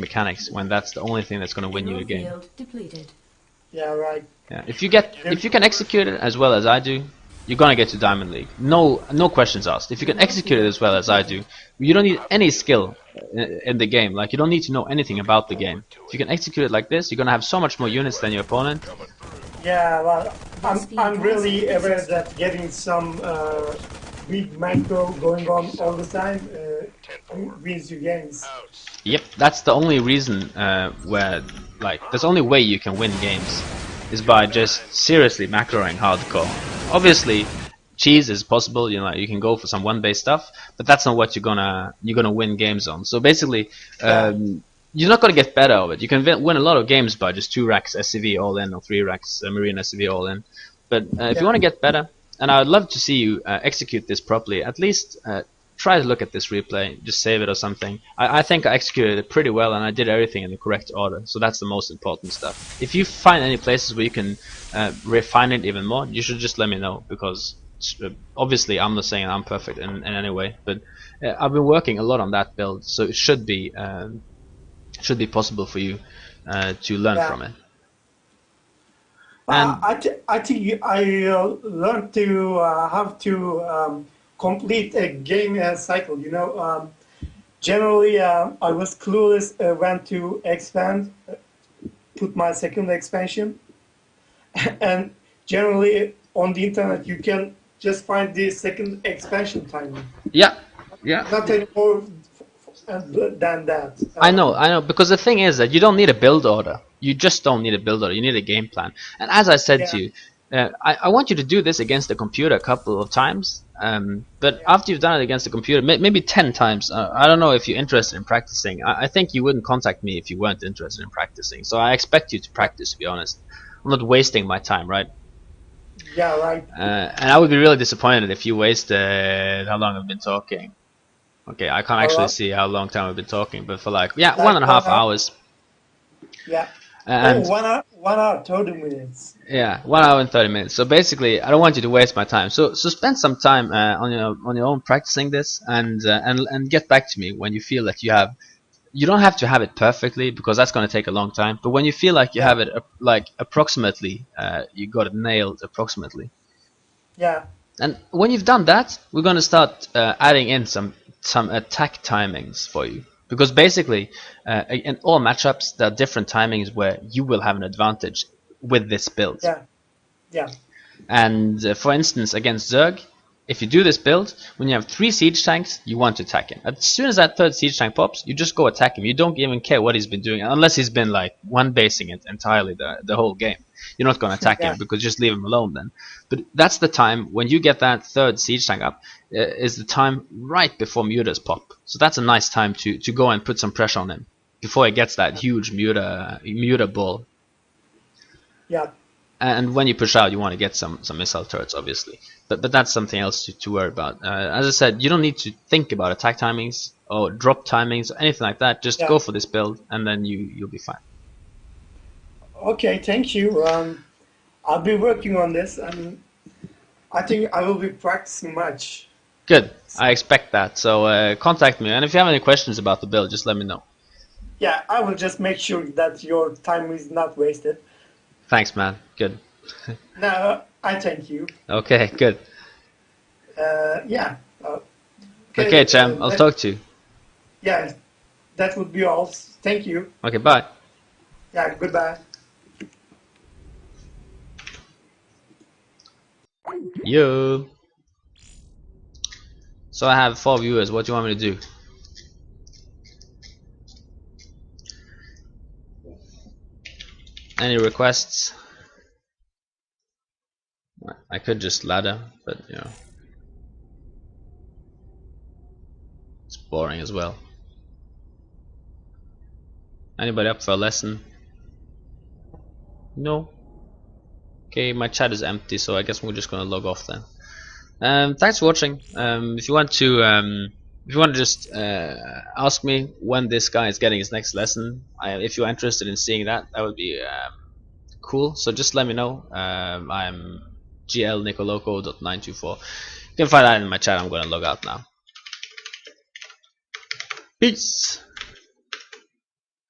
mechanics when that's the only thing that's going to win you a game. Yeah, right. Yeah, if you can execute it as well as I do, you're gonna get to Diamond League. No questions asked. If you can execute it as well as I do, you don't need any skill in the game. Like, you don't need to know anything about the game. If you can execute it like this, you're gonna have so much more units than your opponent. Yeah, well, I'm really aware that getting some big macro going on all the time wins you games. Yep, that's the only reason where, like, there's only way you can win games is by just seriously macroing hardcore. Obviously, cheese is possible. You know, you can go for some one-base stuff, but that's not what you're gonna win games on. So basically, you're not gonna get better of it. You can win a lot of games by just 2 racks SCV all in or 3 racks Marine SCV all in. But if you want to get better, and I'd love to see you execute this properly, at least try to look at this replay, just save it or something. I think I executed it pretty well and I did everything in the correct order, so that's the most important stuff. If you find any places where you can refine it even more, you should just let me know, because obviously I'm not saying I'm perfect in any way, but I've been working a lot on that build, so it should be possible for you to learn from it. And I think I learned to have to complete a game cycle. You know, generally I was clueless when to expand, put my second expansion, and generally on the internet you can just find the second expansion timing. Yeah. Not any more than that. I know, because the thing is that you don't need a build order. You just don't need a build order. You need a game plan. And as I said to you, I want you to do this against the computer a couple of times. But after you've done it against the computer, maybe 10 times, I don't know if you're interested in practicing. I think you wouldn't contact me if you weren't interested in practicing. So I expect you to practice, to be honest. I'm not wasting my time, right? Yeah, right. And I would be really disappointed if you wasted how long I've been talking. Okay, I can't actually see how long time we've been talking, but for like 1.5 hours. Yeah. And 1 hour 30 minutes. Yeah, 1 hour and 30 minutes. So basically, I don't want you to waste my time. So spend some time on your own practicing this, and get back to me when you feel that you have. You don't have to have it perfectly, because that's going to take a long time. But when you feel like you have it like approximately, you got it nailed approximately. Yeah. And when you've done that, we're going to start adding in some attack timings for you. Because basically, in all matchups, there are different timings where you will have an advantage with this build. Yeah. And for instance, against Zerg, if you do this build, when you have 3 siege tanks, you want to attack him. As soon as that 3rd siege tank pops, you just go attack him. You don't even care what he's been doing, unless he's been like one-basing it entirely the whole game. You're not going to attack him, because just leave him alone then. But that's the time when you get that 3rd siege tank up, is the time right before mutas pop. So that's a nice time to go and put some pressure on him before he gets that huge muta ball. Yeah. And when you push out, you want to get some missile turrets, obviously. But that's something else to worry about. As I said, you don't need to think about attack timings or drop timings or anything like that. Just go for this build, and then you'll be fine. Okay, thank you. I'll be working on this, and I think I will be practicing much. Good. I expect that. So contact me, and if you have any questions about the build, just let me know. Yeah, I will just make sure that your time is not wasted. Thanks, man. Good. No, I thank you. Okay, good. Yeah. Okay, Cham. I'll talk to you. Yeah, that would be all. Thank you. Okay, bye. Yeah, goodbye. Yo. So I have 4 viewers. What do you want me to do? Any requests? I could just ladder, but you know, it's boring as well. Anybody up for a lesson? No. Okay, my chat is empty, so I guess we're just gonna log off then. Thanks for watching. If you want to just ask me when this guy is getting his next lesson, if you're interested in seeing that, that would be cool. So just let me know. I'm glnicoloco.924. You can find that in my chat. I'm gonna log out now. Peace.